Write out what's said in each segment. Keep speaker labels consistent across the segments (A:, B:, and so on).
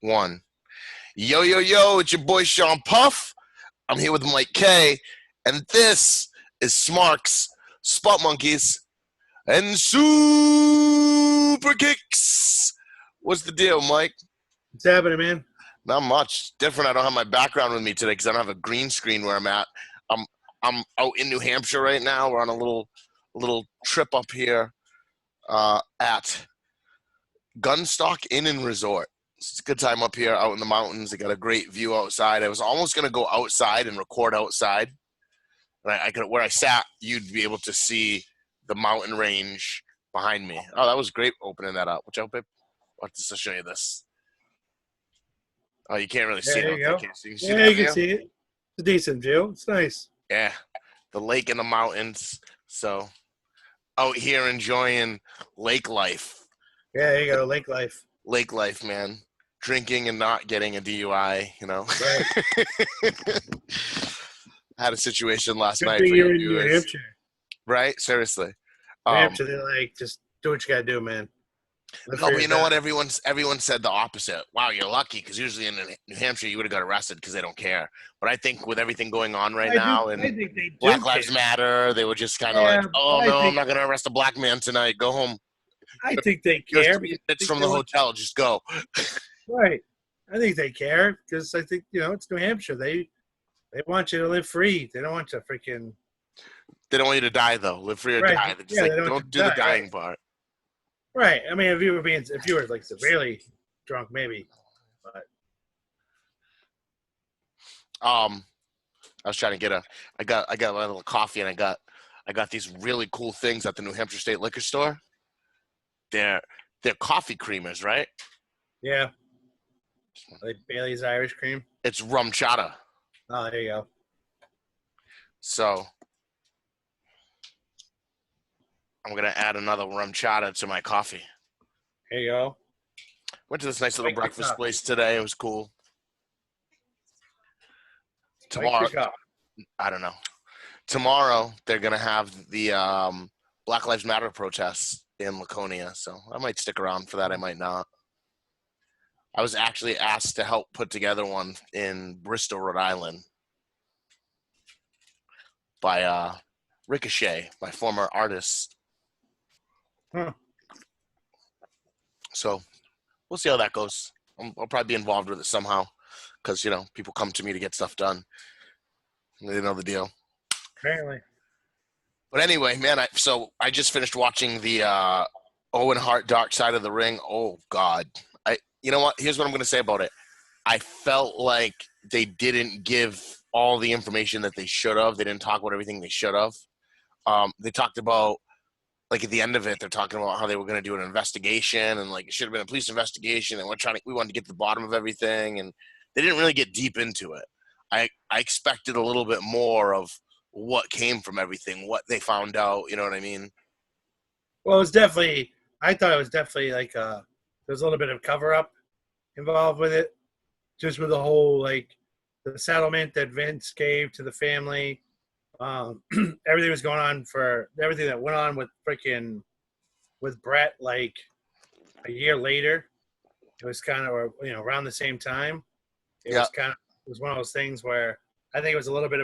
A: One. Yo, yo, yo, it's your boy Sean Puff. I'm here with Mike K, and this is Smarks, Spotmonkeys, and Superkicks. What's the deal, Mike?
B: What's happening, man?
A: Not much. Different. I don't have my background with me today because I don't have a green screen where I'm at. I'm out in New Hampshire right now. We're on a little trip up here at Gunstock Inn and Resort. It's a good time up here out in the mountains. They got a great view outside. I was almost going to go outside and record outside. And I could, where I sat, you'd be able to see the mountain range behind me. Oh, that was great opening that up. Watch out, babe. I'll just show you this. Oh, you can't really see it.
B: There you go.
A: You can
B: Yeah, you can see it. It's a decent view. It's nice.
A: Yeah, the lake and the mountains. So out here enjoying lake life.
B: Yeah, there you go. Lake life.
A: Lake life, man. Drinking and not getting a DUI, you know.
B: Right.
A: I had a situation last
B: Good
A: night.
B: thing you're in New Hampshire.
A: Right? Seriously.
B: New Hampshire, they're like, just do what you got to do, man.
A: No, but you know what? Everyone said the opposite. Wow, you're lucky because usually in New Hampshire you would have got arrested because they don't care. But I think with everything going on right now and Black Lives Matter, they were just kind of like, oh, no, I'm not going to arrest a black man tonight. Go home.
B: I think they care.
A: It's from the hotel. Just go.
B: Right. I think they care because I think, it's New Hampshire. They want you to live free. They don't want you to freaking.
A: They don't want you to die, though. Live free or die. They don't do the dying part.
B: Right. I mean, if you were like severely drunk, maybe. But
A: I was trying to get I got a little coffee and I got these really cool things at the New Hampshire State Liquor Store. They're coffee creamers, right?
B: Yeah. Like Bailey's Irish Cream.
A: It's rum chata.
B: Oh, there you go.
A: So I'm going to add another rum chata to my coffee.
B: There you go.
A: Went to this nice little breakfast place today. It was cool. Tomorrow, I don't know. Tomorrow, they're going to have the Black Lives Matter protests in Laconia. So I might stick around for that. I might not. I was actually asked to help put together one in Bristol, Rhode Island by Ricochet, my former artist.
B: Huh.
A: So we'll see how that goes. I'll probably be involved with it somehow because, people come to me to get stuff done. They know the deal.
B: Apparently.
A: But anyway, man, I just finished watching the Owen Hart Dark Side of the Ring. Oh, God. You know what? Here's what I'm going to say about it. I felt like they didn't give all the information that they should have. They didn't talk about everything they should have. They talked about, like, at the end of it, they're talking about how they were going to do an investigation and, like, it should have been a police investigation and we wanted to get to the bottom of everything, and they didn't really get deep into it. I expected a little bit more of what came from everything, what they found out, you know what I mean?
B: Well, I thought it was definitely like there's a little bit of cover-up involved with it, just with the whole, like, the settlement that Vince gave to the family. Everything was going on everything that went on with Brett, like, a year later. It was kind of, around the same time. It was one of those things where I think it was a little bit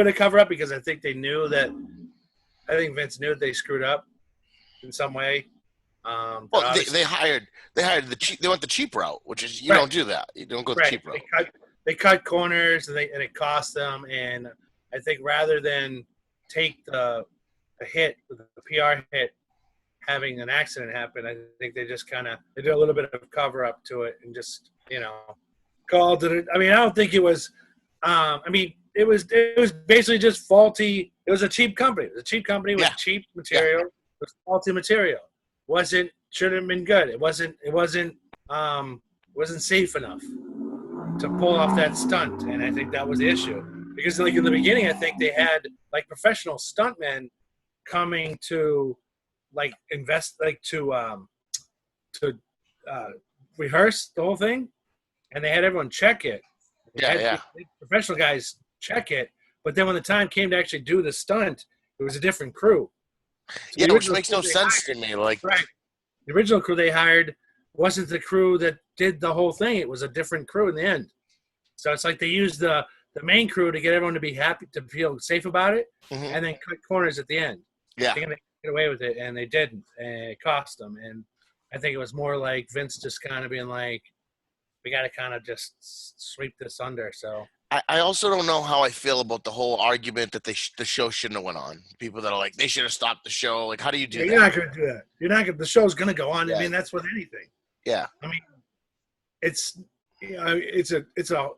B: of cover-up because I think Vince knew that they screwed up in some way.
A: Well, they went the cheap route, which is you don't do that. You don't go the cheap route.
B: They cut corners and it cost them. And I think rather than take the hit, the PR hit, having an accident happen, I think they just they did a little bit of cover up to it and just called it. I mean, I don't think it was. It was basically just faulty. It was a cheap company. It was a cheap company with cheap material. It was faulty material. Should have been good. It wasn't safe enough to pull off that stunt, and I think that was the issue. Because like in the beginning, I think they had like professional stuntmen coming to like rehearse the whole thing, and they had everyone check it. Professional guys check it, but then when the time came to actually do the stunt, it was a different crew.
A: So which makes no sense to me. Like,
B: right. The original crew they hired wasn't the crew that did the whole thing. It was a different crew in the end. So it's like they used the main crew to get everyone to be happy, to feel safe about it, and then cut corners at the end.
A: Yeah.
B: They're going to get away with it, and they didn't. And it cost them. And I think it was more like Vince just kind of being like, we got to kind of just sweep this under. So
A: I also don't know how I feel about the whole argument that the show shouldn't have went on. People that are like, they should have stopped the show. Like, how do you do that?
B: You're not going to do that. You're not going. The show's going to go on.
A: Yeah.
B: I mean, that's with anything.
A: Yeah.
B: I mean, it's a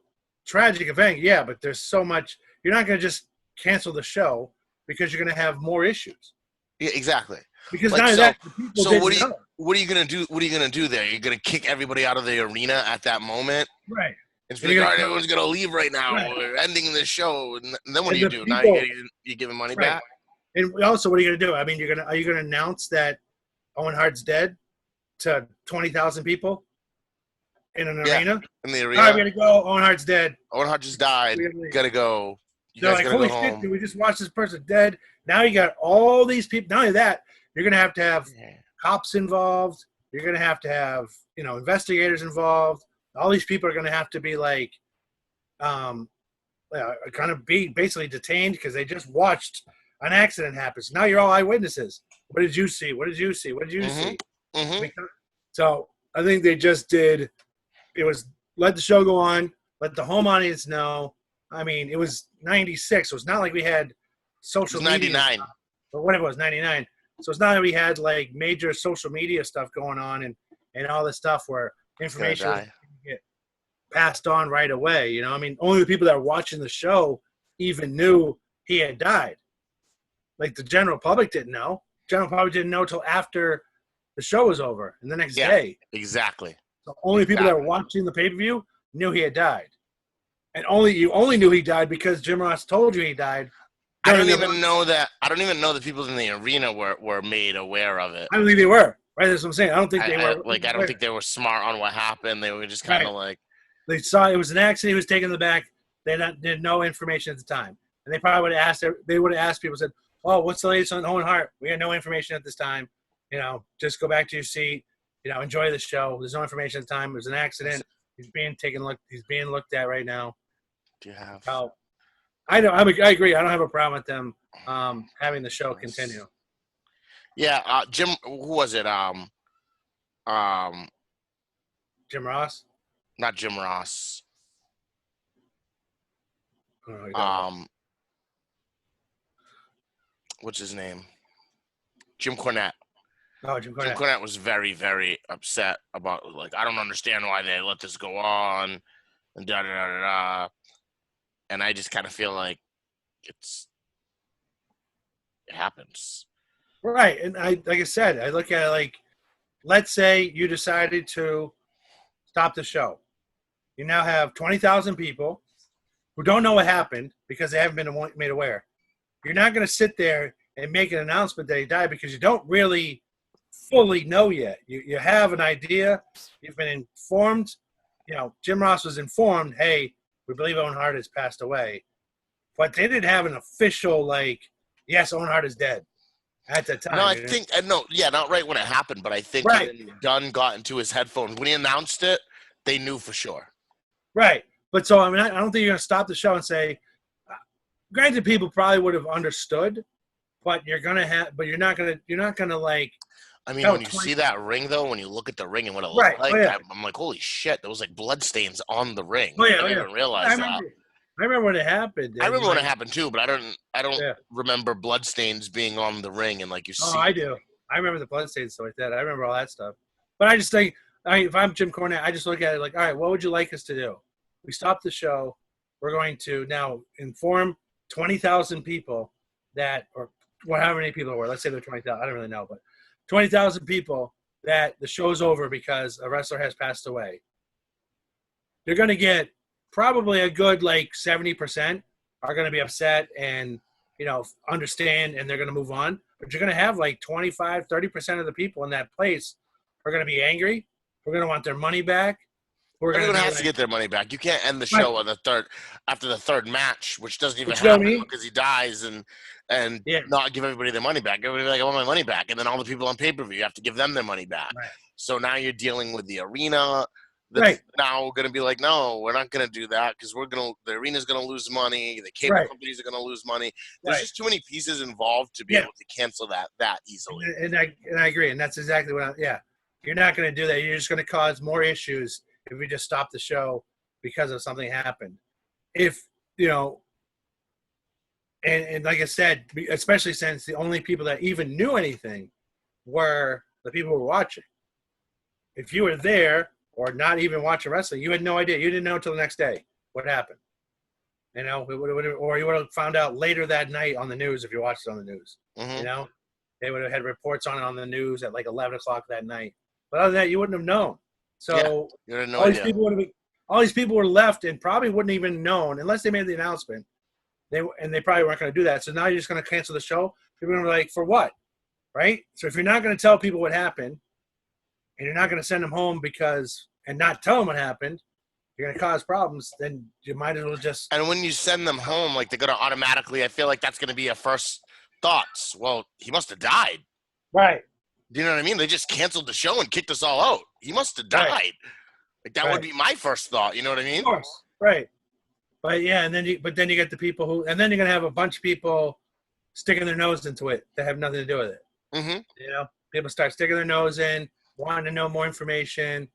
B: tragic event, yeah, but there's so much. You're not going to just cancel the show because you're going to have more issues.
A: Yeah, exactly.
B: Because not only that, the people
A: so
B: didn't
A: what are you gonna do? What are you gonna do there? You're gonna kick everybody out of the arena at that moment,
B: right?
A: It's like, all right, everyone's gonna leave right now.
B: Right.
A: We're ending the show, and then what do you do?
B: People,
A: Now you give him money back.
B: And also, what are you gonna do? I mean, are you gonna announce that Owen Hart's dead to 20,000 people in an arena?
A: In the arena.
B: All right, we're gonna go. Owen Hart's dead.
A: Owen Hart just died. Gotta go.
B: They're like, holy shit, dude, we just watched this person dead. Now you got all these people. Not only that, you're going to have cops involved. You're going to have, investigators involved. All these people are going to have to be like, kind of be basically detained because they just watched an accident happen. So now you're all eyewitnesses. What did you see? What did you see? What did you see? Mm-hmm. So I think they just did. It was let the show go on, let the home audience know. I mean, it was 96, so it's not like we had social media.
A: 99.
B: Or whatever it was, 99. So it's not that we had, like, major social media stuff going on and all this stuff where information was get passed on right away. I mean, only the people that were watching the show even knew he had died. Like, the general public didn't know. General public didn't know until after the show was over and the next day.
A: Exactly.
B: So only people that were watching the pay-per-view knew he had died. And you only knew he died because Jim Ross told you he died.
A: I don't even know that people in the arena were made aware of it.
B: I don't think they were. Right, that's what I'm saying. I don't think they were.
A: I don't think they were smart on what happened. They were just kind of like.
B: They saw it was an accident. He was taken in the back. They did no information at the time, and they probably would have asked. They would have asked people, said, "Oh, what's the latest on Owen Hart? We had no information at this time. Just go back to your seat. Enjoy the show. There's no information at the time. It was an accident. He's being looked at right now."
A: Yeah.
B: I agree. I don't have a problem with them having the show continue.
A: Yeah, Jim. Who was it?
B: Jim Ross.
A: Not Jim Ross. What's his name? Jim Cornette.
B: Oh, Jim Cornette.
A: Jim Cornette was very, very upset about I don't understand why they let this go on, and da da da da da. And I just kind of feel like it happens.
B: Right. And like I said, I look at it like, let's say you decided to stop the show. You now have 20,000 people who don't know what happened because they haven't been made aware. You're not going to sit there and make an announcement that he died because you don't really fully know yet. You have an idea. You've been informed. Jim Ross was informed, hey, we believe Owen Hart has passed away. But they didn't have an official, yes, Owen Hart is dead at the time.
A: No, not right when it happened, but I think when Dunn got into his headphones, when he announced it, they knew for sure. Right.
B: But so, I mean, I don't think you're going to stop the show and say, granted, people probably would have understood, but you're not going to
A: I mean, when you see that ring, though, when you look at the ring and what it looked like, I'm like, holy shit, there was blood stains on the ring. I didn't even realize that.
B: I remember when it happened.
A: I remember when it happened too, but I don't remember blood stains being on the ring and you see.
B: Oh, I do. I remember the blood stains stuff like that. I remember all that stuff. But I just think, if I'm Jim Cornette, I just look at it like, all right, what would you like us to do? We stop the show. We're going to now inform 20,000 people or however many people there were. Let's say there were 20,000. I don't really know, but 20,000 people that the show's over because a wrestler has passed away. You're going to get probably a good 70% are going to be upset and, understand, and they're going to move on. But you're going to have 25, 30% of the people in that place are going to be angry. We're going to want their money back.
A: Everyone has to get their money back. You can't end the show on after the third match, which doesn't even happen because he dies and not give everybody their money back. Everybody I want my money back, and then all the people on pay-per-view, you have to give them their money back. Right. So now you're dealing with the arena. That's
B: Right.
A: now going to be like, no, we're not going to do that because the arena's going to lose money. The cable
B: Right.
A: companies are going to lose money. There's
B: Right.
A: just too many pieces involved to be
B: Yeah.
A: able to cancel that easily.
B: And I agree, and that's exactly what. You're not going to do that. You're just going to cause more issues if we just stop the show because of something happened. If and like I said, especially since the only people that even knew anything were the people who were watching. If you were there or not even watching wrestling, you had no idea. You didn't know until the next day what happened. Or you would have found out later that night on the news if you watched it on the news.
A: Mm-hmm.
B: They would have had reports on it on the news at like 11 o'clock that night. But other than that, you wouldn't have known. So
A: you had no
B: all
A: idea.
B: all these people were left and probably wouldn't even known unless they made the announcement. They probably weren't going to do that. So now you're just going to cancel the show. People are like, for what? Right? So if you're not going to tell people what happened and you're not going to send them home and not tell them what happened, you're going to cause problems, then you might as well just.
A: And when you send them home, like they're going to automatically, I feel like that's going to be a first thoughts. Well, he must have died.
B: Right.
A: Do you know what I mean? They just canceled the show and kicked us all out. He must have died.
B: Right.
A: Like that would be my first thought. You know what I mean?
B: Of course. Right. But yeah, and then you get the people and then you're going to have a bunch of people sticking their nose into it that have nothing to do with it.
A: Mm-hmm.
B: People start sticking their nose in, wanting to know more information.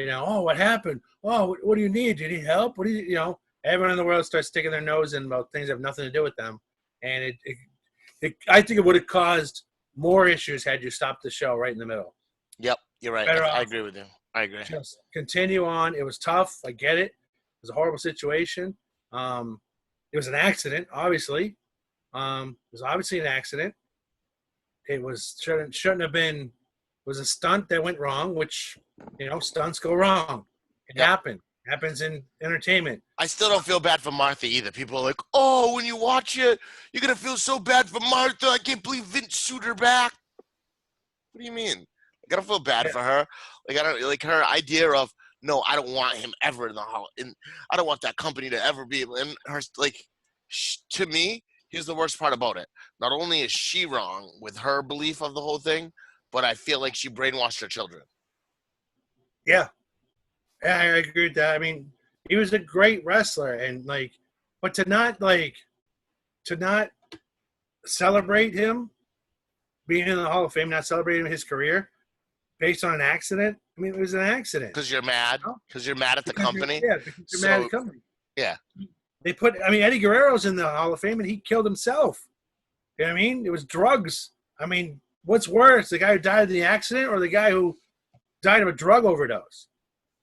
B: Oh, what happened? Oh, what do you need? Do you need help? What do you, everyone in the world starts sticking their nose in about things that have nothing to do with them. And I think it would have caused more issues had you stopped the show right in the middle.
A: Yep, you're right. I agree with you. I agree.
B: Just continue on. It was tough. I get it. It was a horrible situation. It was an accident, obviously. It was obviously an accident. It shouldn't have been. It was a stunt that went wrong, which stunts go wrong. It happened. It happens in entertainment.
A: I still don't feel bad for Martha either. People are like, "Oh, when you watch it, you're gonna feel so bad for Martha. I can't believe Vince sued her back." What do you mean? I gotta feel bad for her. Like I don't like her idea of no, I don't want him ever in the hall, and I don't want that company to ever be. And her to me, here's the worst part about it. Not only is she wrong with her belief of the whole thing, but I feel like she brainwashed her children.
B: Yeah, I agree with that. I mean, he was a great wrestler, and but to not celebrate him being in the Hall of Fame, not celebrating his career based on an accident. I mean, it was an accident.
A: Because you're mad. Because you're mad at the company.
B: Because you're mad at the company.
A: Yeah.
B: Eddie Guerrero's in the Hall of Fame, and he killed himself. You know what I mean? It was drugs. I mean, what's worse, the guy who died in the accident or the guy who died of a drug overdose?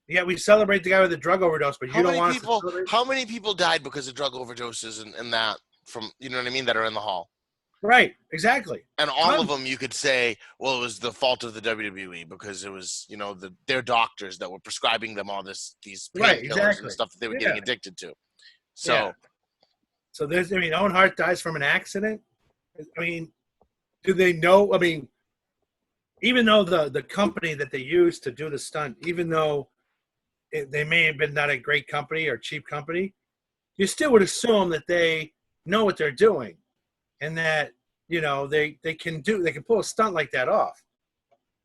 B: Yeah, we celebrate the guy with the drug overdose, but you don't want to celebrate.
A: How many people died because of drug overdoses and that from, you know what I mean, that are in the hall?
B: Right, exactly.
A: And all of them you could say, well, it was the fault of the WWE because it was, their doctors that were prescribing them all these painkillers and stuff that they were getting addicted to. So
B: Owen Hart dies from an accident. I mean, do they know? I mean, even though the company that they used to do the stunt, even though they may have been not a great company or cheap company, you still would assume that they know what they're doing. And that, they can pull a stunt like that off.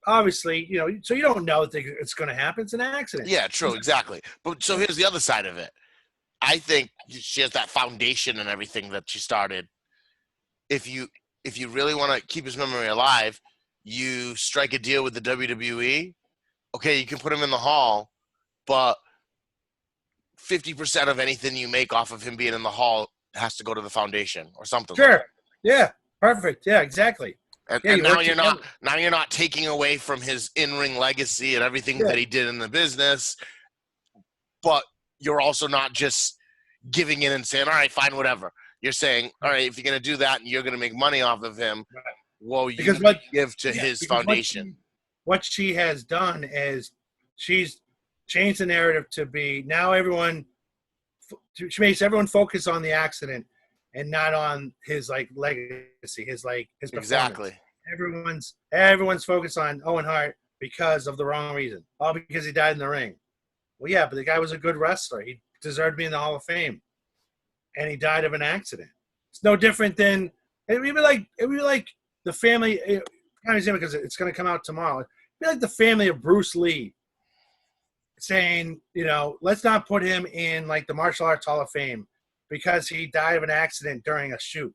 B: Obviously, so you don't know that it's going to happen. It's an accident.
A: Yeah, true, exactly. But so here's the other side of it. I think she has that foundation and everything that she started. If you really want to keep his memory alive, you strike a deal with the WWE. Okay, you can put him in the hall, but 50% of anything you make off of him being in the hall has to go to the foundation or something.
B: Sure. Yeah. Perfect. Yeah. Exactly.
A: And now you're not taking away from his in-ring legacy and everything that he did in the business, but you're also not just giving in and saying, all right, fine, whatever. You're saying, all right, if you're going to do that and you're going to make money off of him, well, you give to his foundation.
B: What she has done is she's changed the narrative to be now she makes everyone focus on the accident and not on his legacy, his performance.
A: Exactly.
B: Everyone's focused on Owen Hart because of the wrong reason. All because he died in the ring. Well, yeah, but the guy was a good wrestler. He deserved to be in the Hall of Fame. And he died of an accident. It's no different than it would be like the family because it's going to come out tomorrow. It'd be like the family of Bruce Lee saying, let's not put him in like the Martial Arts Hall of Fame because he died of an accident during a shoot,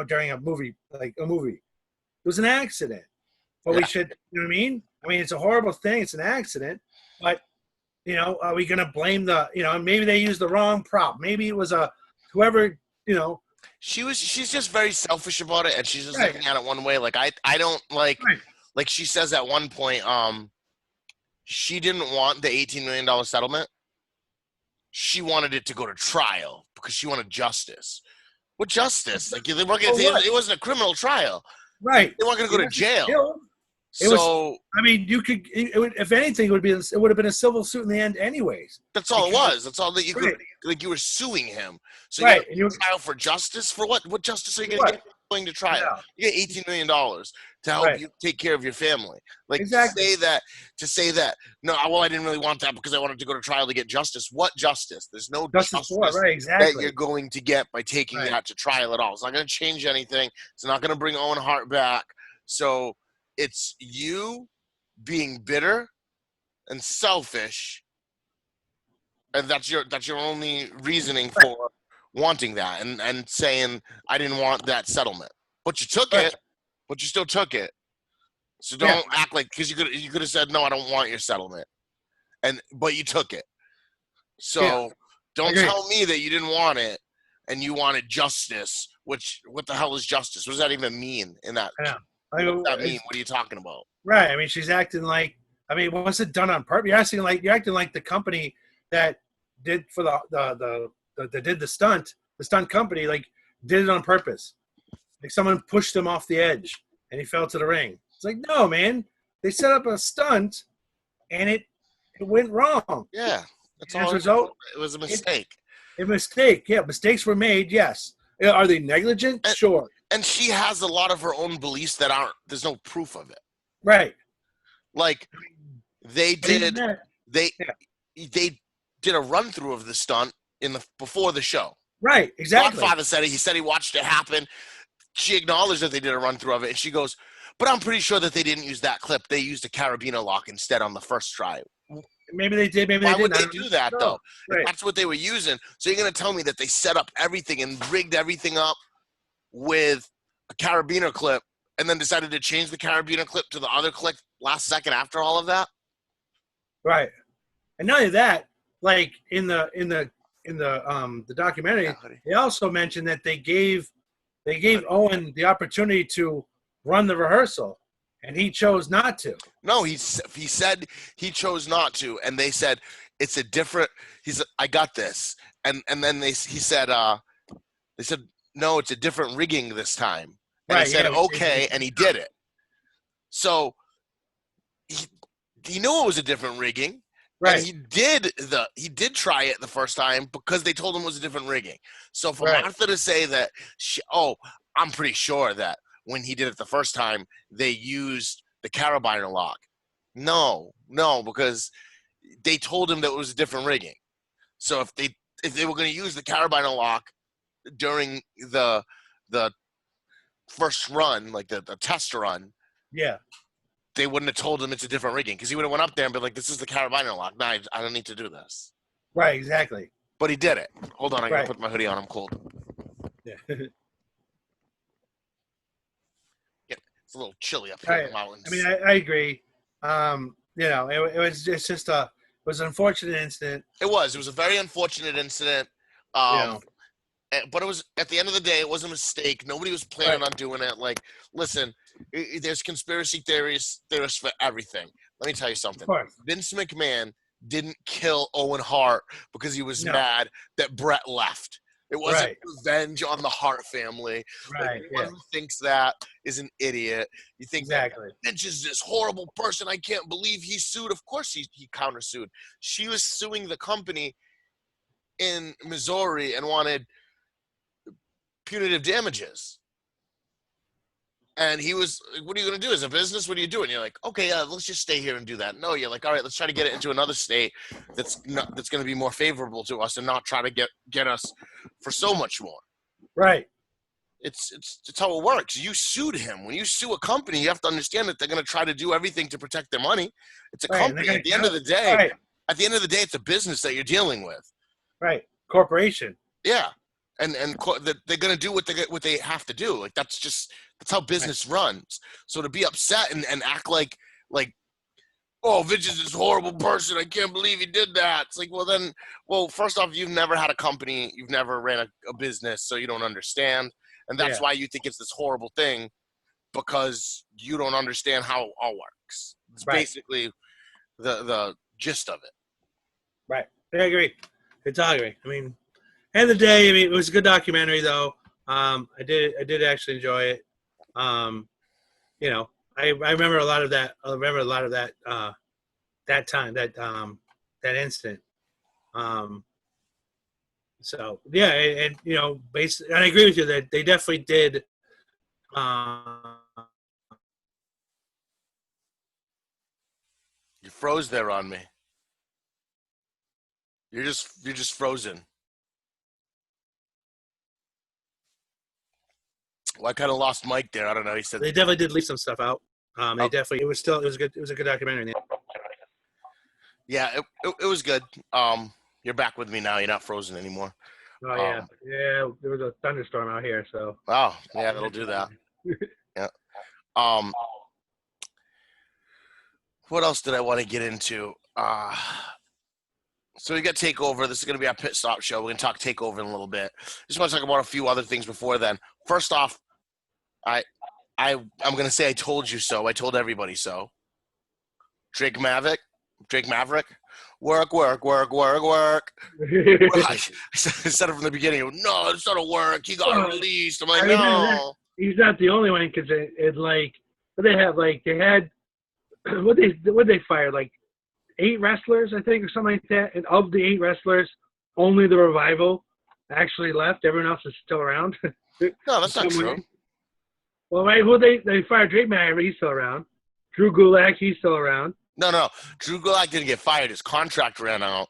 B: during a movie, like a movie. It was an accident. But we should, you know what I mean? I mean, it's a horrible thing. It's an accident. But, are we going to blame maybe they used the wrong prop. Maybe it was whoever,
A: She's just very selfish about it, and she's just
B: right.
A: looking at it one way. Like, I don't like,
B: right.
A: like she says at one point, she didn't want the $18 million settlement. She wanted it to go to trial because she wanted justice. What justice? Like, it wasn't a criminal trial.
B: Right.
A: They weren't going to go to jail.
B: You could. If anything, it would have been a civil suit in the end, anyways.
A: That's all it was. That's all that you could. Like, you were suing him. So you trial for justice for what? What justice are you going to get going to trial? Yeah. You get $18 million to help you take care of your family. Like, to say that. No, well, I didn't really want that because I wanted to go to trial to get justice. What justice? There's no justice that you're going to get by taking that to trial at all. It's not going to change anything. It's not going to bring Owen Hart back. So it's you being bitter and selfish, and that's your only reasoning for wanting that, and saying I didn't want that settlement, but you took it, but you still took it. So don't act like, because you could have said no, I don't want your settlement, but you took it. So don't tell me that you didn't want it and you wanted justice. Which, what the hell is justice? What does that even mean in that?
B: Yeah.
A: What does that mean? What are you talking about?
B: Right. I mean, she's acting like. I mean, was it done on purpose? You're acting like the company that did for that did the stunt company, like, did it on purpose. Like, someone pushed him off the edge and he fell to the ring. It's like, no, man. They set up a stunt and it went wrong.
A: Yeah. That's all. It was a mistake.
B: A mistake. Yeah. Mistakes were made. Yes. Are they negligent? Sure.
A: And she has a lot of her own beliefs that there's no proof of it.
B: Right.
A: Like, they did a run through of the stunt before the show.
B: Right, exactly.
A: Godfather said it. He said he watched it happen. She acknowledged that they did a run through of it, and she goes, "But I'm pretty sure that they didn't use that clip. They used a carabiner lock instead on the first try."
B: Maybe they did. Maybe
A: Why
B: they
A: would
B: didn't.
A: they do that though? Right. That's what they were using. So you're gonna tell me that they set up everything and rigged everything up with a carabiner clip, and then decided to change the carabiner clip to the other clip last second after all of that?
B: Right. And not only that, like in the documentary, they also mentioned that they gave Owen the opportunity to run the rehearsal, and he chose not to.
A: No, he said he chose not to, and they said it's a different. He said, "I got this," and then he said no, it's a different rigging this time, and he said okay, and he did it. So he knew it was a different rigging. Right. And he did try it the first time because they told him it was a different rigging. So for Martha to say that, I'm pretty sure that when he did it the first time, they used the carabiner lock. No, because they told him that it was a different rigging. So if they were going to use the carabiner lock during the first run, like the test run, they wouldn't have told him it's a different rigging, because he would have went up there and been like, "This is the carabiner lock. No, I don't need to do this."
B: Right, exactly.
A: But he did it. Hold on, I gotta put my hoodie on. I'm cold.
B: Yeah.
A: It's a little chilly up here in the mountains.
B: I mean, I agree. It was an unfortunate incident.
A: It was a very unfortunate incident. But it was, at the end of the day, it was a mistake. Nobody was planning on doing it. Like, listen, there's conspiracy theorists for everything. Let me tell you something. Vince McMahon didn't kill Owen Hart because he was mad that Brett left. It wasn't revenge on the Hart family. Right. Anyone who thinks that is an idiot. You think that Vince is this horrible person. I can't believe he sued. Of course he countersued. She was suing the company in Missouri and wanted punitive damages. And he was like, "What are you going to do as a business? What are you doing?" You're like, "Okay, let's just stay here and do that." No, you're like, "All right, let's try to get it into another state that's going to be more favorable to us and not try to get us for so much more."
B: Right.
A: It's how it works. You sued him. When you sue a company, you have to understand that they're going to try to do everything to protect their money. It's a company. At the end of the day, it's a business that you're dealing with.
B: Right. Corporation.
A: Yeah. And they're going to do what they have to do. Like that's how business runs. So to be upset and act like, oh, Vince is this horrible person. I can't believe he did that. It's like, well, first off, you've never had a company. You've never ran a business, so you don't understand. And that's why you think it's this horrible thing, because you don't understand how it all works. It's basically the gist of it. Right.
B: I agree. It's all agree. I mean, end of the day, it was a good documentary, though. I did actually enjoy it. I remember a lot of that. That time, that incident. So yeah, and basically, and I agree with you that they definitely did.
A: You froze there on me. You're just frozen. Well, I kind of lost Mike there. I don't know. He said
B: they definitely did leave some stuff out. It was a good documentary.
A: Yeah, it was good. You're back with me now. You're not frozen anymore.
B: Oh yeah, there was a thunderstorm out here, so.
A: Oh yeah, that'll do that. Yeah. What else did I want to get into? So we got Takeover. This is going to be our pit stop show. We're going to talk Takeover in a little bit. Just want to talk about a few other things before then. First off, I'm going to say I told you so. I told everybody so. Drake Maverick, work. I said it from the beginning. No, it's not a work. He got released. I'm like, no.
B: He's not the only one, because they had what they fired, like 8 wrestlers, I think, or something like that. And of the 8 wrestlers, only the Revival actually left. Everyone else is still around.
A: No, that's not true.
B: Well, right, they fired Drake Maverick. He's still around. Drew Gulak, he's still around.
A: No. Drew Gulak didn't get fired. His contract ran out.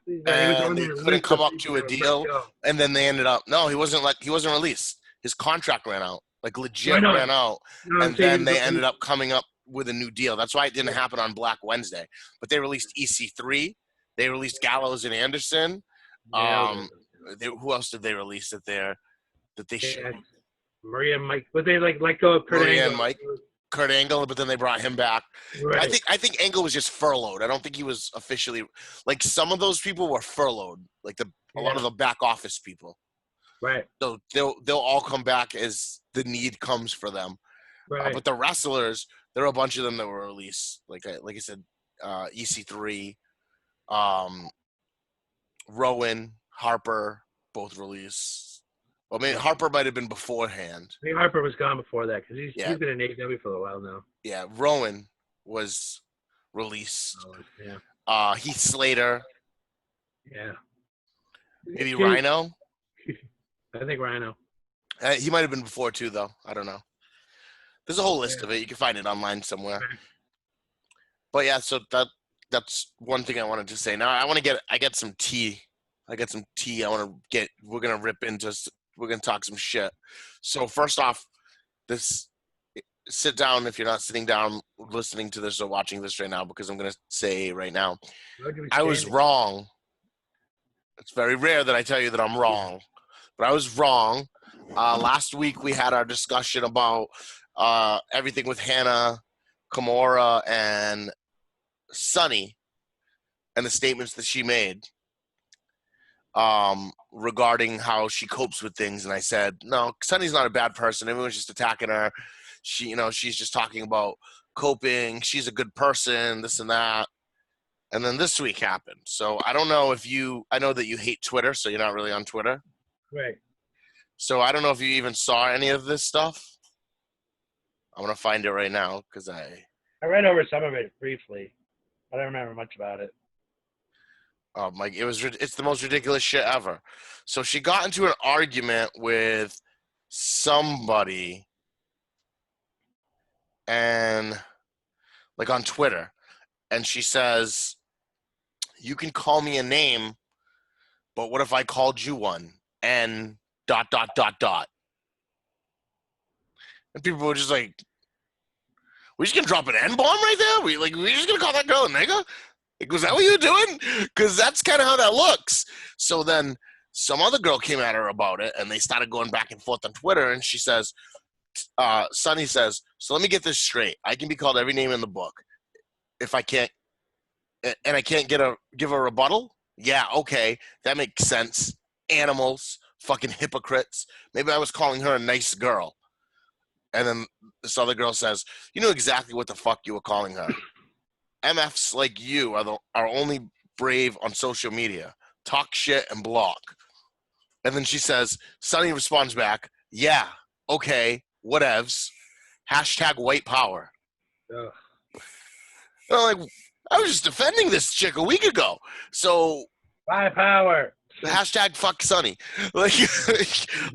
A: And they couldn't come up to a deal. And then they ended up – no, he wasn't released. His contract ran out. Like, legit ran out. And then they ended up coming up with a new deal. That's why it didn't happen on Black Wednesday. But they released EC3. They released Gallows and Anderson. Who else did they release that they should?
B: Maria and Mike. But they let go of Kurt Angle.
A: And Mike. Kurt Angle, but then they brought him back. Right. I think Angle was just furloughed. I don't think he was officially – like, some of those people were furloughed, like a lot of the back office people.
B: Right.
A: So they'll all come back as the need comes for them. Right. But the wrestlers, there are a bunch of them that were released. Like I said, EC3, Rowan, Harper, both released. Well, maybe Harper might have been beforehand.
B: I think Harper was gone before that, because he's been in AEW for a while now.
A: Yeah, Rowan was released. Heath Slater.
B: Yeah.
A: Maybe Rhino.
B: I think Rhino.
A: He might have been before too, though. I don't know. There's a whole list of it. You can find it online somewhere. But yeah, so that's one thing I wanted to say. Now I get some tea. We're gonna rip into. We're going to talk some shit. So first off, sit down if you're not sitting down listening to this or watching this right now, because I'm going to say right now, I was wrong. It's very rare that I tell you that I'm wrong, but I was wrong. Last week we had our discussion about everything with Hannah, Kimura, and Sunny and the statements that she made. Regarding how she copes with things, and I said, no, Sunny's not a bad person. Everyone's just attacking her. She's just talking about coping. She's a good person, this and that. And then this week happened. So I don't know I know that you hate Twitter, so you're not really on Twitter.
B: Right.
A: So I don't know if you even saw any of this stuff. I'm going to find it right now, because I
B: read over some of it briefly. I don't remember much about it.
A: Oh my! It's the most ridiculous shit ever. So she got into an argument with somebody, and like on Twitter, and she says, "You can call me a name, but what if I called you one?" And ... And people were just like, "We just gonna drop an N bomb right there? We just gonna call that girl a nigga? Like, was that what you were doing? Because that's kind of how that looks." So then some other girl came at her about it, and they started going back and forth on Twitter. And she says, Sonny says, "So let me get this straight. I can be called every name in the book if I can't, and I can't give a rebuttal. Yeah, okay, that makes sense. Animals, fucking hypocrites. Maybe I was calling her a nice girl." And then this other girl says, "You knew exactly what the fuck you were calling her. MFs like you are only brave on social media. Talk shit and block." And then she says, Sonny responds back, "Yeah, okay, whatevs. Hashtag white power."
B: Ugh.
A: And I'm like, I was just defending this chick a week ago. So
B: My power.
A: hashtag fuck Sonny. Like,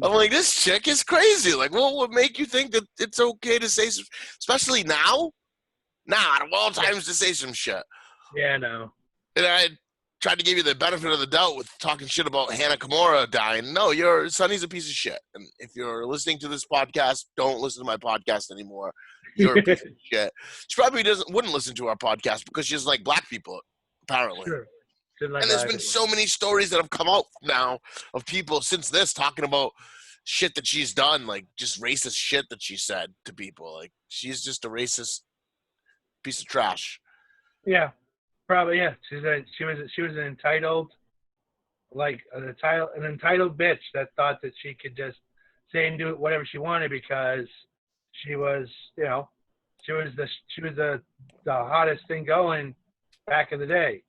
A: I'm like, this chick is crazy. Like, what would make you think that it's okay to say, especially now? Nah, out of all times to say some shit.
B: Yeah, no.
A: And I tried to give you the benefit of the doubt with talking shit about Hannah Kimura dying. No, Sonny's a piece of shit. And if you're listening to this podcast, don't listen to my podcast anymore. You're a piece of shit. She probably wouldn't listen to our podcast because she doesn't like black people, apparently.
B: Sure.
A: And there's been so many stories that have come out now of people since this talking about shit that she's done, like just racist shit that she said to people. Like, she's just a racist piece of trash.
B: Yeah, probably. Yeah, she was an entitled, an entitled bitch that thought that she could just say and do whatever she wanted because she was, she was the hottest thing going back in the day.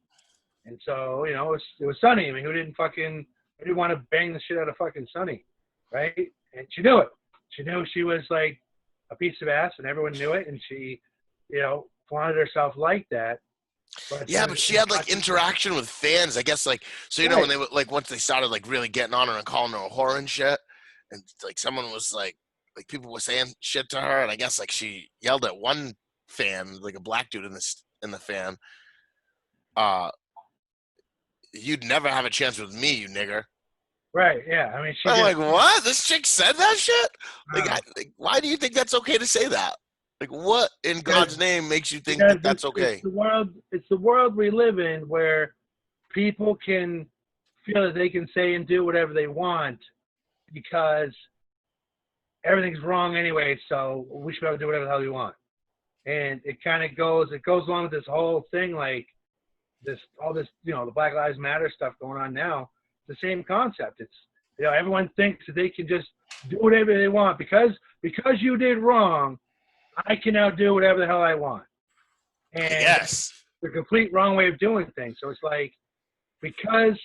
B: And so, it was Sonny. I mean, who didn't want to bang the shit out of fucking Sonny, right? And she knew it. She knew she was like a piece of ass, and everyone knew it. And she, flaunted herself like that.
A: But she had like interaction with fans, I guess. Like, so when they like once they started like really getting on her and calling her a whore and shit, and like someone was like people were saying shit to her, and I guess like she yelled at one fan, like a black dude in the fan. "You'd never have a chance with me, you nigger."
B: Right, yeah. I mean,
A: I'm like, what? This chick said that shit? Like, why do you think that's okay to say that? Like, what in God's name makes you think that that's okay?
B: It's the world we live in where people can feel that they can say and do whatever they want because everything's wrong anyway, so we should be able to do whatever the hell we want. And it goes along with this whole thing, like all this, the Black Lives Matter stuff going on now. It's the same concept. It's, everyone thinks that they can just do whatever they want because you did wrong. I can now do whatever the hell I want. And
A: yes,
B: the complete wrong way of doing things. So it's like, because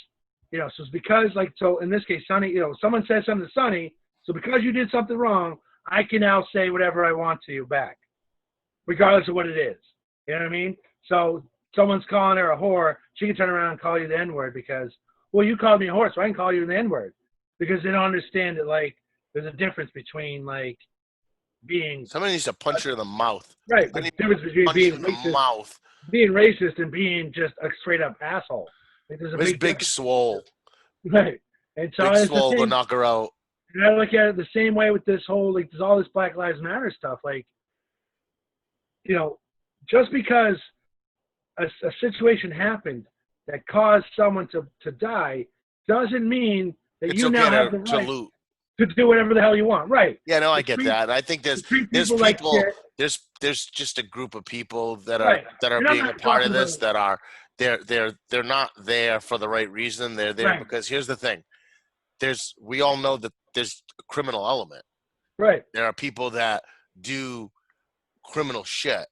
B: so in this case, Sonny, someone says something to Sonny, so because you did something wrong, I can now say whatever I want to you back, regardless of what it is. You know what I mean? So someone's calling her a whore, she can turn around and call you the N-word because, well, you called me a whore, so I can call you the N-word. Because they don't understand that, like, there's a difference between, like, being...
A: Somebody needs to punch her in the mouth.
B: Right, the difference between being racist and being just a straight-up asshole. Like, there's a big
A: swole.
B: Right. And so
A: big swole will knock her out.
B: And I look at it the same way with this whole, like, there's all this Black Lives Matter stuff. Like, just because a situation happened that caused someone to die doesn't mean that you now have the right to do whatever the hell you want. Right.
A: Yeah, no, I get that. I think there's people
B: like
A: there's just a group of people that are being a part of this that are they're not there for the right reason. They're there because here's the thing. We all know that there's a criminal element.
B: Right.
A: There are people that do criminal shit.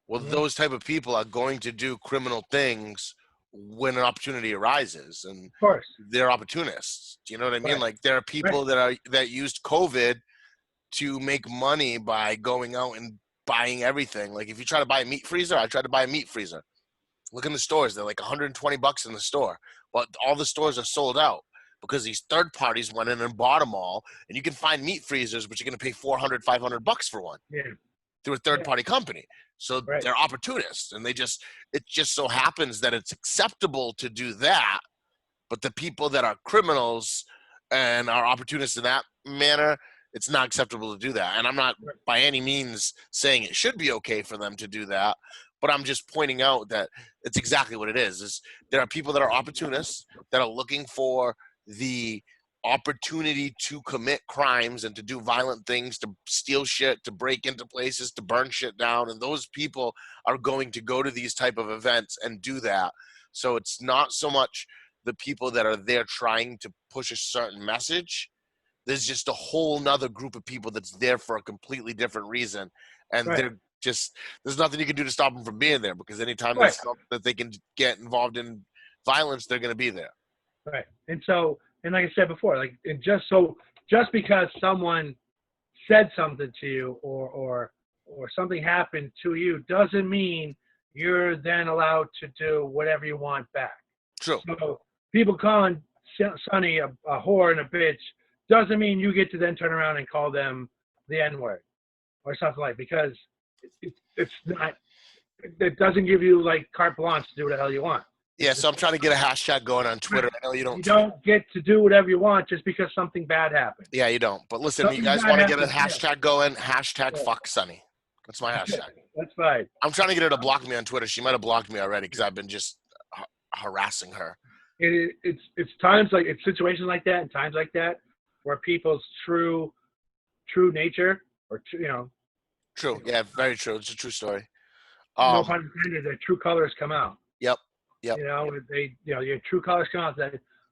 A: Well, those type of people are going to do criminal things when an opportunity arises, and
B: of course
A: they're opportunists. Do you know what I mean? Like, there are people that used COVID to make money by going out and buying everything. Like, if you try to buy a meat freezer, I tried to buy a meat freezer. Look in the stores; they're like $120 in the store, but all the stores are sold out because these third parties went in and bought them all. And you can find meat freezers, but you're going to pay $400-$500 for one through a third party company. So they're opportunists, and it just so happens that it's acceptable to do that. But the people that are criminals and are opportunists in that manner, It's not acceptable to do that. And I'm not by any means saying it should be okay for them to do that, but I'm just pointing out that it's exactly what it is there are people that are opportunists that are looking for the opportunity to commit crimes and to do violent things, to steal shit, to break into places, to burn shit down. And those people are going to go to these type of events and do that. So it's not so much the people that are there trying to push a certain message. There's just a whole nother group of people that's there for a completely different reason. And they're just, there's nothing you can do to stop them from being there, because anytime they feel that they can get involved in violence, they're going to be there.
B: Right. And so, and like I said before, like, and just because someone said something to you or something happened to you doesn't mean you're then allowed to do whatever you want back.
A: True.
B: So people calling Sonny a whore and a bitch doesn't mean you get to then turn around and call them the N-word or something like, because it's not, it doesn't give you like carte blanche to do what the hell you want.
A: Yeah, so I'm trying to get a hashtag going on Twitter. I know you don't.
B: You don't get to do whatever you want just because something bad happened.
A: Yeah, you don't. But listen, you guys want to get a hashtag going? Hashtag fuck Sonny. That's my hashtag.
B: That's fine.
A: I'm trying to get her to block me on Twitter. She might have blocked me already because I've been just harassing her.
B: It's times like, it's situations like that and times like that where people's true nature or
A: True. Yeah, very true. It's a true story.
B: No pun intended. Their true colors come out.
A: Yep.
B: Your true colors come out.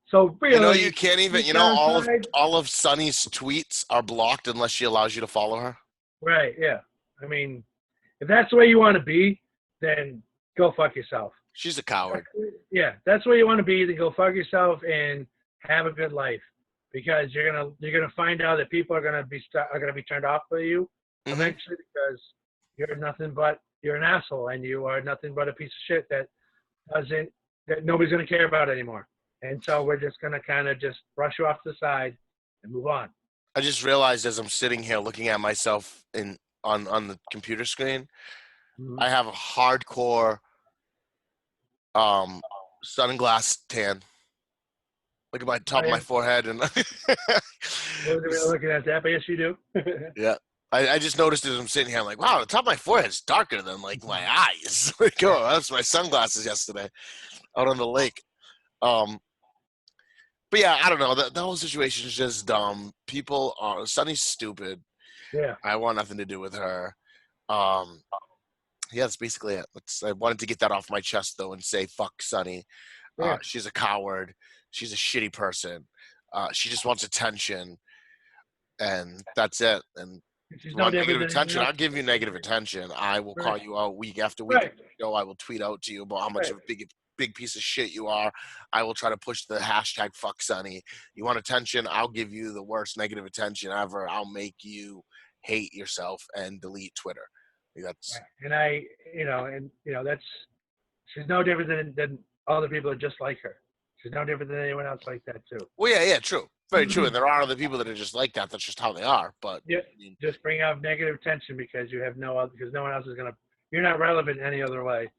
B: So really,
A: you can't even. All of Sunny's tweets are blocked unless she allows you to follow her.
B: Right. Yeah. I mean, if that's the way you want to be, then go fuck yourself.
A: She's a coward.
B: Yeah, that's where you want to be. Then go fuck yourself and have a good life, because you're gonna find out that people are gonna be turned off by you eventually, because you're an asshole and you are nothing but a piece of shit that nobody's gonna care about anymore. And so we're just gonna kind of just brush you off to the side and move on.
A: I just realized as I'm sitting here looking at myself on the computer screen, I have a hardcore sunglass tan. Look at my top of my forehead, and
B: I wasn't really looking at that, but yes, you do.
A: Yeah, I just noticed as I'm sitting here, I'm like, wow, the top of my forehead is darker than like my eyes. Like, oh, that's my sunglasses yesterday out on the lake. But yeah, I don't know. The whole situation is just dumb. People are Sunny's stupid.
B: Yeah,
A: I want nothing to do with her. Yeah, that's basically it. I wanted to get that off my chest though and say fuck Sunny. She's a coward. She's a shitty person. She just wants attention, and that's it. And
B: she's
A: want negative attention? I'll give you negative attention. I will call you out week after week. I will tweet out to you about how much of a big piece of shit you are. I will try to push the hashtag fuck Sunny. You want attention? I'll give you the worst negative attention ever. I'll make you hate yourself and delete Twitter. That's that's she's no different than other people that just like her. She's no different than anyone else like that too. Well, yeah, true, very true. And there are other people that are just like that. That's just how they are. But
B: just bring out negative attention because you have no one else is gonna. You're not relevant any other way.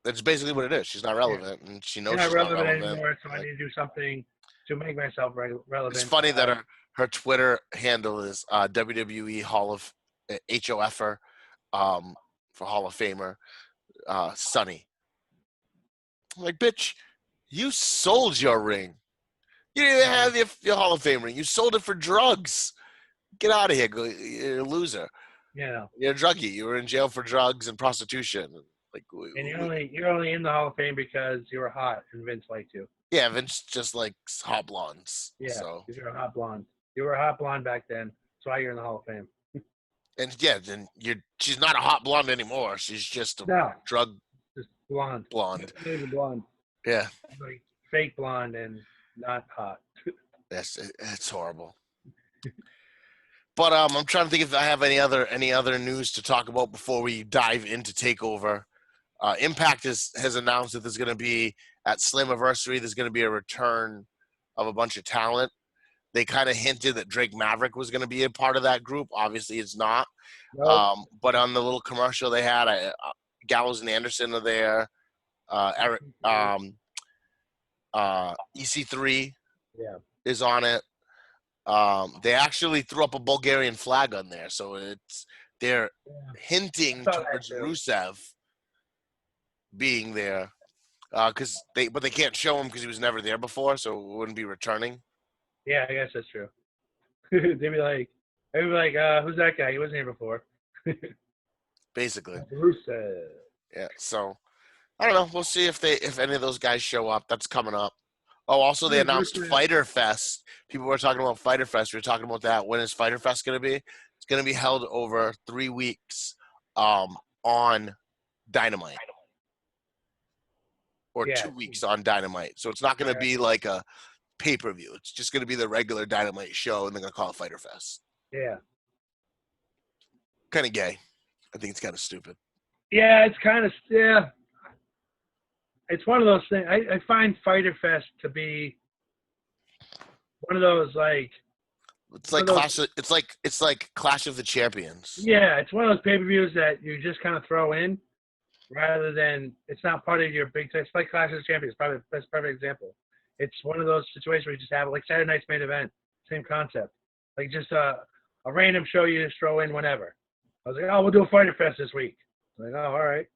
A: That's basically what it is. She's not relevant, and she knows
B: she's
A: not
B: relevant anymore. So I need to do something to make myself relevant.
A: It's funny that her Twitter handle is WWE Hall of HOFer for Hall of Famer Sunny. I'm like, bitch, you sold your ring. You didn't even have your Hall of Fame ring. You sold it for drugs. Get out of here. You're a loser.
B: Yeah.
A: You're a druggie. You were in jail for drugs and prostitution.
B: And you're only in the Hall of Fame because you were hot and Vince liked you.
A: Yeah, Vince just likes hot blondes.
B: Yeah,
A: so.
B: because you're a hot blonde. You were a hot blonde back then. That's why you're in the Hall of Fame.
A: And yeah, then she's not a hot blonde anymore. She's just a drug
B: just blonde.
A: Blonde.
B: Blonde.
A: Yeah.
B: Like fake blonde and not hot.
A: Yes, it's horrible. But I'm trying to think if I have any other news to talk about before we dive into Takeover. Impact has announced that there's going to be at Slammiversary. There's going to be a return of a bunch of talent. They kind of hinted that Drake Maverick was going to be a part of that group. Obviously, it's not. Nope. But on the little commercial they had, Gallows and Anderson are there. Eric, EC3 is on it. They actually threw up a Bulgarian flag on there, so they're
B: I
A: hinting
B: saw that
A: towards
B: too.
A: Rusev being there, but they can't show him because he was never there before, so it wouldn't be returning.
B: Yeah, I guess that's true. they'd be like, who's that guy? He wasn't here before.
A: Basically,
B: Rusev.
A: yeah. So I don't know. We'll see if any of those guys show up. That's coming up. Oh, also they announced
B: Rusev.
A: Fighter Fest. People were talking about Fighter Fest. We were talking about that. When is Fighter Fest going to be? It's going to be held over 3 weeks on Dynamite. Or
B: Yeah.
A: 2 weeks on Dynamite. So it's not going to be like a pay-per-view. It's just going to be the regular Dynamite show, and they're going to call it Fighter Fest.
B: Yeah.
A: Kind of gay. I think it's kind of stupid.
B: Yeah, it's kind of It's one of those things. I find Fighter Fest to be one of those like.
A: It's like it's like Clash of the Champions.
B: Yeah, it's one of those pay-per-views that you just kind of throw in, rather than it's not part of your big. It's like Clash of the Champions. Probably that's a perfect example. It's one of those situations where you just have like Saturday night's main event, same concept, like just a random show you just throw in whenever. I was like, oh, we'll do a Fighter Fest this week. I'm like, oh, all right,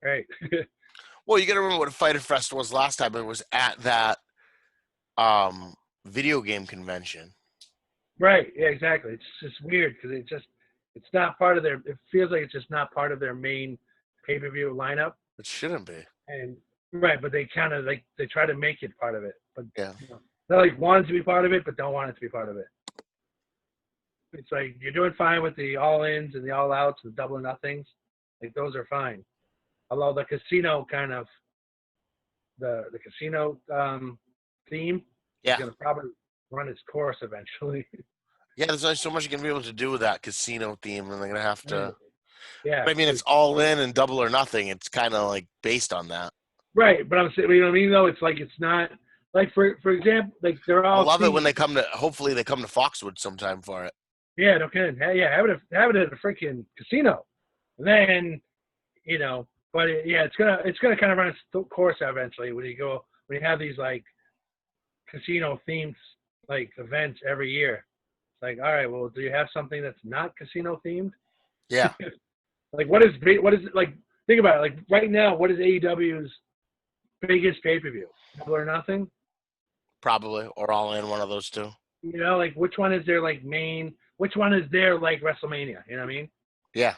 B: great.
A: Well, you got to remember what a Fighter Fest was last time. It was at that video game convention.
B: Right. Yeah, exactly. It's just weird because it's not part of their. It feels like it's just not part of their main pay-per-view lineup.
A: It shouldn't be.
B: And right, but they kind of like they try to make it part of it. But
A: yeah,
B: they like want it to be part of it, but don't want it to be part of it. It's like you're doing fine with the all-ins and the all-outs and the double or nothings. Like those are fine. Although the casino kind of the casino theme is going to probably run its course eventually.
A: Yeah, there's only so much you can be able to do with that casino theme, and they're going to have to.
B: Yeah.
A: But I mean, it's all in and double or nothing. It's kind of like based on that.
B: Right, but I'm saying, you know what I mean? Though it's like it's not like for example, like they're all.
A: I love it when they come to. Hopefully, they come to Foxwood sometime for it.
B: Yeah, no kidding. Yeah, have it at a freaking casino, and then but it's gonna kind of run its course eventually when you have these like casino themed like events every year. It's like, all right, well, do you have something that's not casino themed?
A: Yeah.
B: Like what is it like? Think about it. Like right now, what is AEW's biggest pay-per-view? Double or Nothing?
A: Probably, or All In, one of those two.
B: Like which one is their like main? Which one is their like WrestleMania? You know what I mean?
A: Yeah,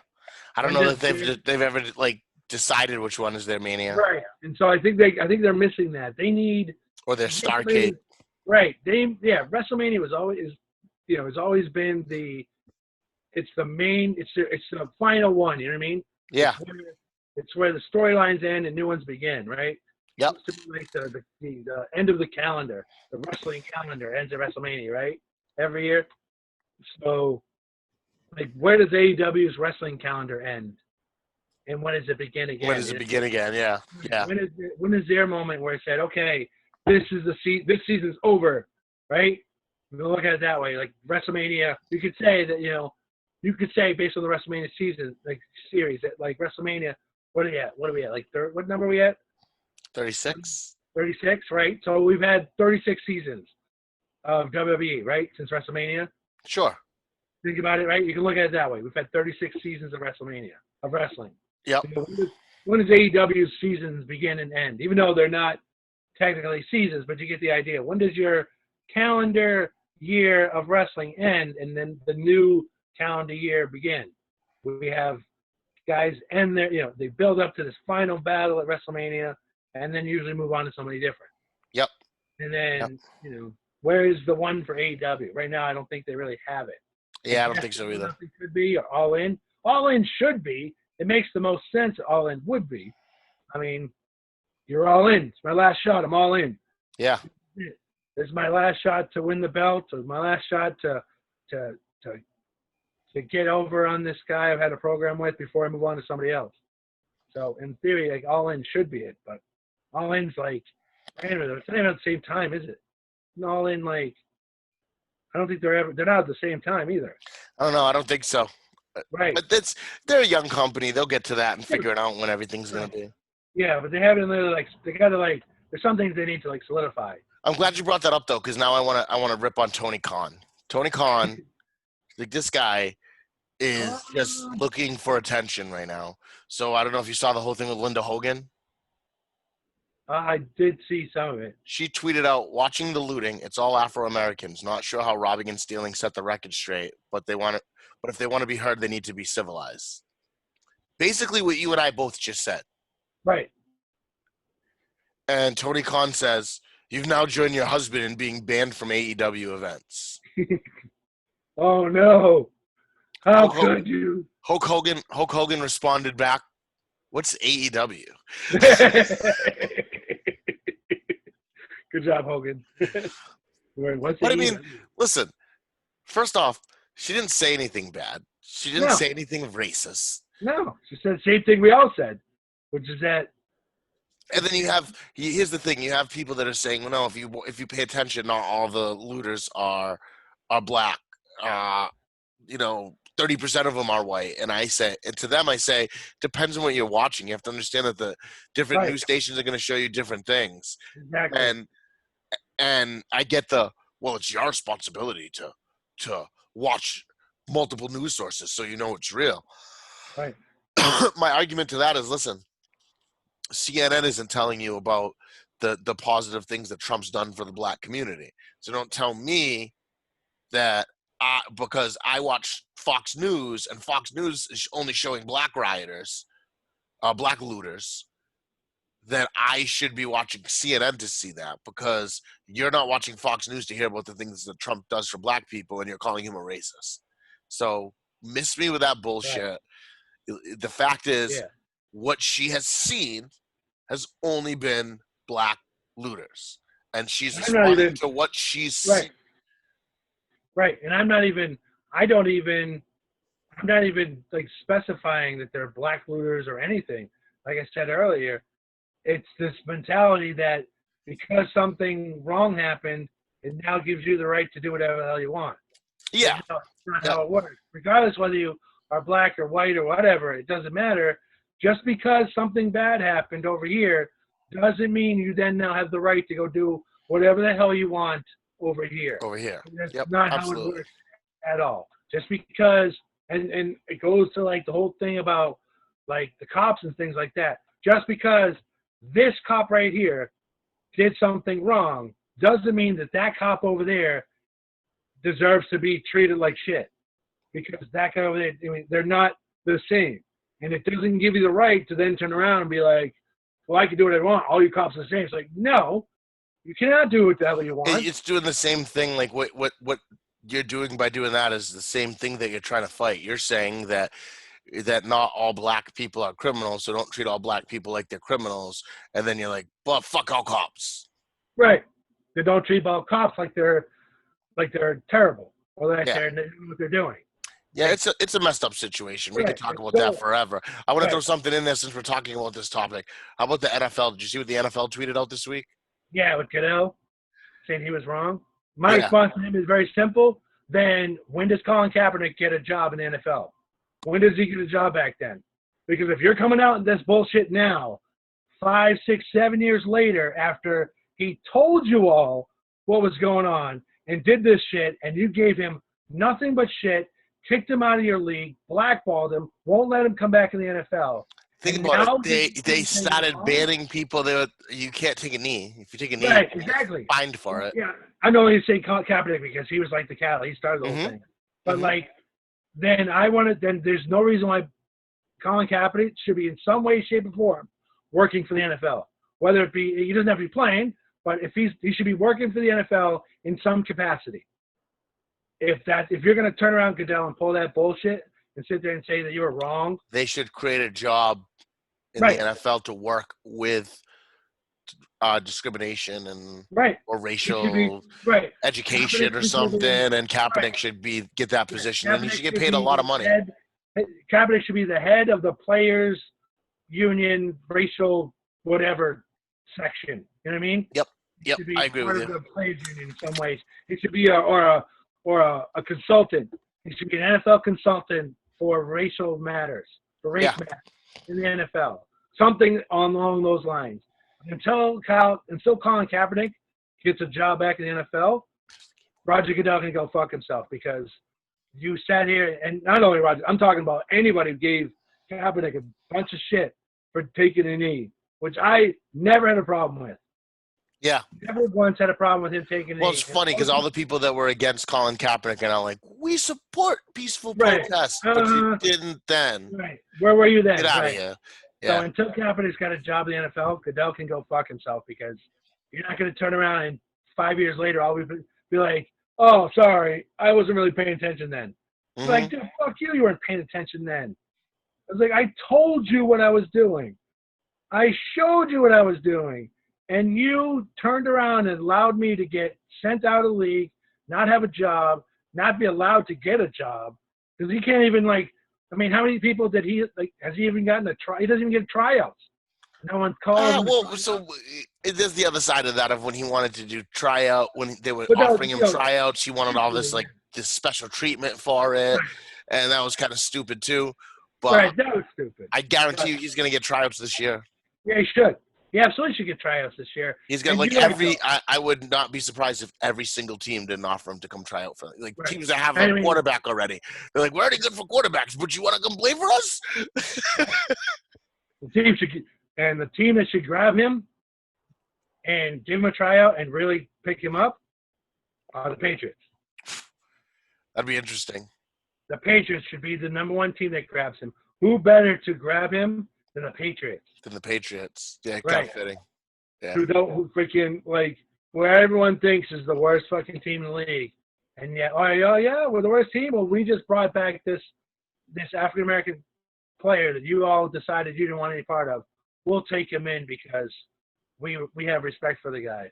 A: I don't know that they've ever like decided which one is their Mania.
B: Right, and so I think they're missing that. They need
A: or their Starcade.
B: Right, WrestleMania was always has always been it's the main, it's the final one. You know what I mean?
A: Yeah.
B: It's where the storylines end and new ones begin, right?
A: Yep.
B: It's like the end of the calendar, the wrestling calendar ends at WrestleMania, right? Every year. So, like, where does AEW's wrestling calendar end? And when does it begin again?
A: When does it begin again? Yeah. Yeah.
B: When is their moment where it said, okay, this season's over, right? We look at it that way. Like WrestleMania, you could say that, you could say based on the WrestleMania season, like series, that like WrestleMania, what are we at? Like, what number are we at?
A: 36.
B: 36, right? So we've had 36 seasons of WWE, right? Since WrestleMania.
A: Sure.
B: Think about it, right? You can look at it that way. We've had 36 seasons of WrestleMania, of wrestling.
A: Yep.
B: When does AEW's seasons begin and end? Even though they're not technically seasons, but you get the idea. When does your calendar year of wrestling end and then the new calendar year begin? We have guys end their, they build up to this final battle at WrestleMania and then usually move on to somebody different.
A: Yep.
B: And then, where is the one for AEW? Right now, I don't think they really have it.
A: Yeah, I don't think so either.
B: Nothing could be, or All In. All In should be. It makes the most sense All In would be. I mean, you're all in. It's my last shot. I'm all in.
A: Yeah.
B: It's my last shot to win the belt. It's my last shot to get over on this guy I've had a program with before I move on to somebody else. So in theory, like All In should be it, but All In's like, anyway, it's not even at the same time, is it? All In, like, I don't think they're not at the same time either.
A: I don't know. I don't think so.
B: Right.
A: But they're a young company. They'll get to that and figure it out when everything's going to be.
B: Yeah, but they have it in there, like, they got to, like, there's some things they need to, like, solidify.
A: I'm glad you brought that up, though, because now I want to rip on Tony Khan. Tony Khan, like this guy is just looking for attention right now. So I don't know if you saw the whole thing with Linda Hogan.
B: I did see some of it.
A: She tweeted out, "Watching the looting, it's all Afro-Americans. Not sure how robbing and stealing set the record straight, but if they want to be heard, they need to be civilized." Basically what you and I both just said.
B: Right.
A: And Tony Khan says, "You've now joined your husband in being banned from AEW events."
B: Oh no! How
A: Hulk Hogan-
B: could you?
A: Hulk Hogan responded back, "What's AEW?"
B: Good job, Hogan. What's
A: But I mean, listen, first off, she didn't say anything bad. She didn't say anything racist.
B: No, she said the same thing we all said, which is that.
A: And then here's the thing, you have people that are saying, well, no, if you pay attention, not all the looters are black. 30% of them are white. And to them I say, depends on what you're watching. You have to understand that the different news stations are going to show you different things.
B: Exactly.
A: And I get it's your responsibility to watch multiple news sources so you know it's real.
B: Right.
A: My argument to that is, listen, CNN isn't telling you about the positive things that Trump's done for the black community. So don't tell me that because I watch Fox News and Fox News is only showing black rioters, black looters, that I should be watching CNN to see that, because you're not watching Fox News to hear about the things that Trump does for black people and you're calling him a racist. So miss me with that bullshit. Right. The fact is, what she has seen has only been black looters, and she's responding to what she's seen.
B: Right, and I'm not even like specifying that they're black looters or anything. Like I said earlier, it's this mentality that because something wrong happened, it now gives you the right to do whatever the hell you want.
A: Yeah.
B: That's not how it works. Regardless whether you are black or white or whatever, it doesn't matter. Just because something bad happened over here doesn't mean you then now have the right to go do whatever the hell you want over here. That's not how it works at all. Just because, and it goes to like the whole thing about like the cops and things like that. Just because this cop right here did something wrong doesn't mean that cop over there deserves to be treated like shit. Because that guy over there, I mean, they're not the same. And it doesn't give you the right to then turn around and be like, well, I can do what I want. All you cops are the same. It's like, no, you cannot do what the hell you want.
A: It's doing the same thing. Like what you're doing by doing that is the same thing that you're trying to fight. You're saying that not all black people are criminals, so don't treat all black people like they're criminals. And then you're like, well, fuck all cops.
B: Right. They don't treat all cops like they're terrible or like they're what they're doing.
A: Yeah, it's a messed up situation. We could talk about that forever. I want to throw something in there since we're talking about this topic. How about the NFL? Did you see what the NFL tweeted out this week?
B: Yeah, with Goodell saying he was wrong. My response to him is very simple. Then when does Colin Kaepernick get a job in the NFL? When does he get a job back then? Because if you're coming out in this bullshit now, 5, 6, 7 years later, after he told you all what was going on and did this shit, and you gave him nothing but shit, kicked him out of your league, blackballed him, won't let him come back in the NFL.
A: Think about it. They started banning people. You can't take a knee. If you take a knee,
B: exactly.
A: Fined for it.
B: Yeah, I know you say Kaepernick because he was like the cattle. He started the whole thing. But then there's no reason why Colin Kaepernick should be in some way, shape, or form working for the NFL. Whether it be he doesn't have to be playing, but if he should be working for the NFL in some capacity. If you're going to turn around Goodell and pull that bullshit and sit there and say that you were wrong,
A: they should create a job in the NFL to work with discrimination and or racial education or something, and Kaepernick should get that position, and he should get paid a lot of money.
B: Kaepernick should be the head of the players' union, racial whatever section. You know what I mean?
A: Yep. I agree with you.
B: The players' union in some ways. He should be a consultant. He should be an NFL consultant for racial matters, for race matters in the NFL. Something along those lines. Until Colin Kaepernick gets a job back in the NFL, Roger Goodell can go fuck himself because you sat here, and not only Roger, I'm talking about anybody who gave Kaepernick a bunch of shit for taking a knee, which I never had a problem with.
A: Yeah.
B: Never once had a problem with him taking a knee.
A: Well, it's funny because all the people that were against Colin Kaepernick are now like, we support peaceful protests, but you didn't then.
B: Right. Where were you then?
A: Get out of here. Yeah.
B: So until Kaepernick's got a job in the NFL, Goodell can go fuck himself because you're not going to turn around and 5 years later always be like, oh, sorry, I wasn't really paying attention then. It's like, dude, fuck you, you weren't paying attention then. I was like, I told you what I was doing. I showed you what I was doing. And you turned around and allowed me to get sent out of the league, not have a job, not be allowed to get a job. Because he can't even, like, I mean, how many people did he, like, has he even gotten a try? He doesn't even get tryouts. No one calls him.
A: Well, so there's the other side of that of when he wanted to do tryout, when they were offering him tryouts, he wanted all this, like, this special treatment for it. And that was kind of stupid, too. But
B: right, that was stupid.
A: I guarantee you he's going to get tryouts this year.
B: Yeah, he should. He absolutely should get tryouts this year.
A: He's got I would not be surprised if every single team didn't offer him to come try out for teams that have a quarterback already. They're like, we're already good for quarterbacks, but you want to come play for us?
B: The team that should grab him and give him a tryout and really pick him up are the Patriots.
A: That'd be interesting.
B: The Patriots should be the number one team that grabs him. Who better to grab him than the Patriots? Yeah, kind of fitting. Yeah. Who freaking, like, where everyone thinks is the worst fucking team in the league. And yet, we're the worst team. Well, we just brought back this African-American player that you all decided you didn't want any part of. We'll take him in because we have respect for the guy.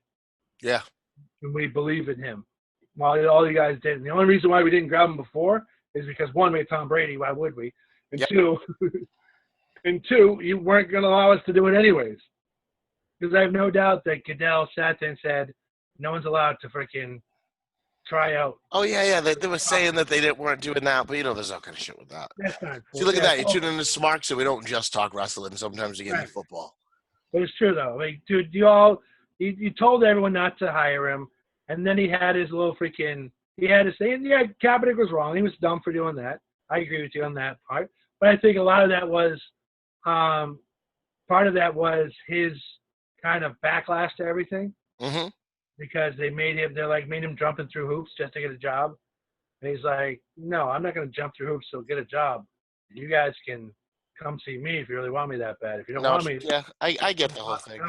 A: Yeah.
B: And we believe in him. While all you guys didn't. The only reason why we didn't grab him before is because, one, we had Tom Brady. Why would we? And two, you weren't going to allow us to do it anyways. Because I have no doubt that Goodell sat there and said, no one's allowed to freaking try out.
A: Oh, yeah. They were saying that they weren't doing that, but, there's all kind of shit with that.
B: That's not cool.
A: See, look at that. You tune into Smarks, so we don't just talk wrestling. Sometimes we get into football.
B: But it's true, though. Like, dude, you told everyone not to hire him, and then he had his little freaking – he had to say, yeah, Kaepernick was wrong. He was dumb for doing that. I agree with you on that part. But I think a lot of that was part of that was his kind of backlash to everything.
A: Mm-hmm.
B: Because they made him jumping through hoops just to get a job. And he's like, no, I'm not going to jump through hoops to get a job. You guys can come see me if you really want me that bad. If you don't want me.
A: Yeah, I get the whole thing.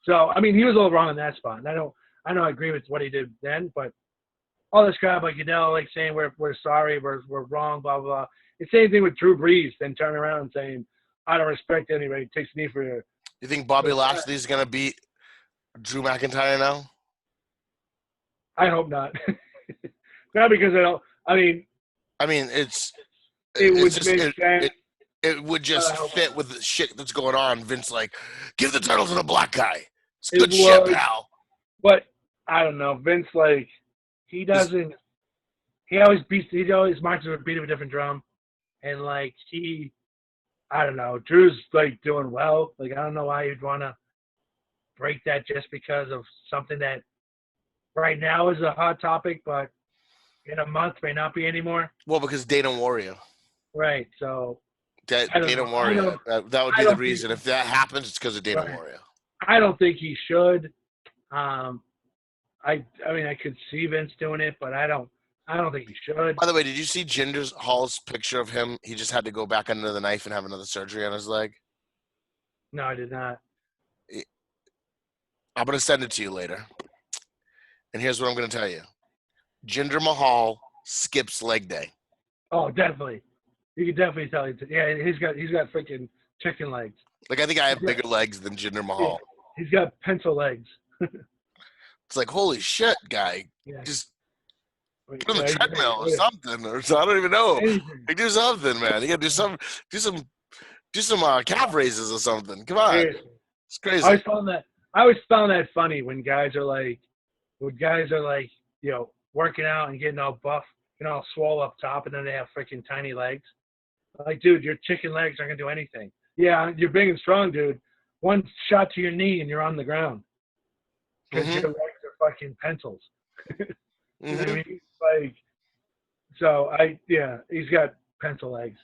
B: So, I mean, he was a little wrong in that spot. And I agree with what he did then, but all this crap like Goodell, like saying we're sorry, we're wrong, blah, blah, blah. It's the same thing with Drew Brees, then turn around and saying, I don't respect anybody who takes a knee for you.
A: You think Bobby Lashley's going to beat Drew McIntyre now?
B: I hope not. Not because it
A: would just fit with the shit that's going on. Vince like, give the title to the black guy. It's good shit, pal.
B: But I don't know. Vince, like, he doesn't. He always marches with a beat of a different drum, and like I don't know. Drew's like doing well. Like, I don't know why you'd want to break that just because of something that right now is a hot topic, but in a month may not be anymore.
A: Well, because Dana Warrior.
B: Right. So
A: Dana Warrior. That would be the reason. If that happens, it's because of Dana Warrior.
B: I don't think he should. I mean, I could see Vince doing it, but I don't think he should.
A: By the way, did you see Jinder Hall's picture of him? He just had to go back under the knife and have another surgery on his leg.
B: No, I did not.
A: I'm going to send it to you later. And here's what I'm going to tell you. Jinder Mahal skips leg day.
B: Oh, definitely. You can definitely tell. Yeah, he's got freaking chicken legs.
A: Like, I think I have bigger legs than Jinder Mahal.
B: He's got pencil legs.
A: It's like, holy shit, guy.
B: Yeah.
A: Just get on the treadmill or something. Or so, I don't even know. Like, do something, man. You got to do some calf raises or something. Come on. It's crazy.
B: I always found that funny when guys are like, working out and getting all buff, all swole up top, and then they have freaking tiny legs. Like, dude, your chicken legs aren't going to do anything. Yeah, you're big and strong, dude. One shot to your knee and you're on the ground. Because your legs are fucking pencils. You know what I
A: Hmm.
B: mean? Like, he's got pencil legs.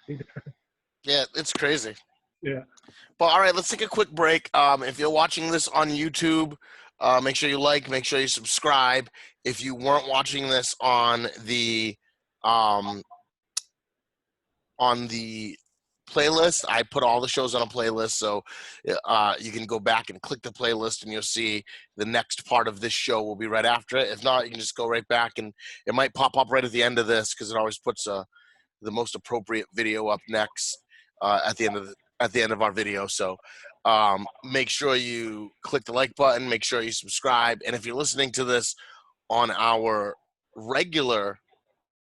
A: Yeah, it's crazy.
B: Yeah.
A: But all right, let's take a quick break. If you're watching this on YouTube, make sure you like, make sure you subscribe. If you weren't watching this um, on the playlist, I put all the shows on a playlist, so you can go back and click the playlist, and you'll see the next part of this show will be right after it. If not, you can just go right back, and it might pop up right at the end of this because it always puts the most appropriate video up next at the end of our video. So make sure you click the like button, make sure you subscribe, and if you're listening to this on our regular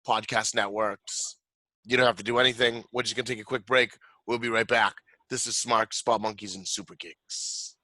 A: podcast networks, you don't have to do anything. We're just gonna take a quick break. We'll be right back. This is Smarks, Spotmonkeys, and Superkicks.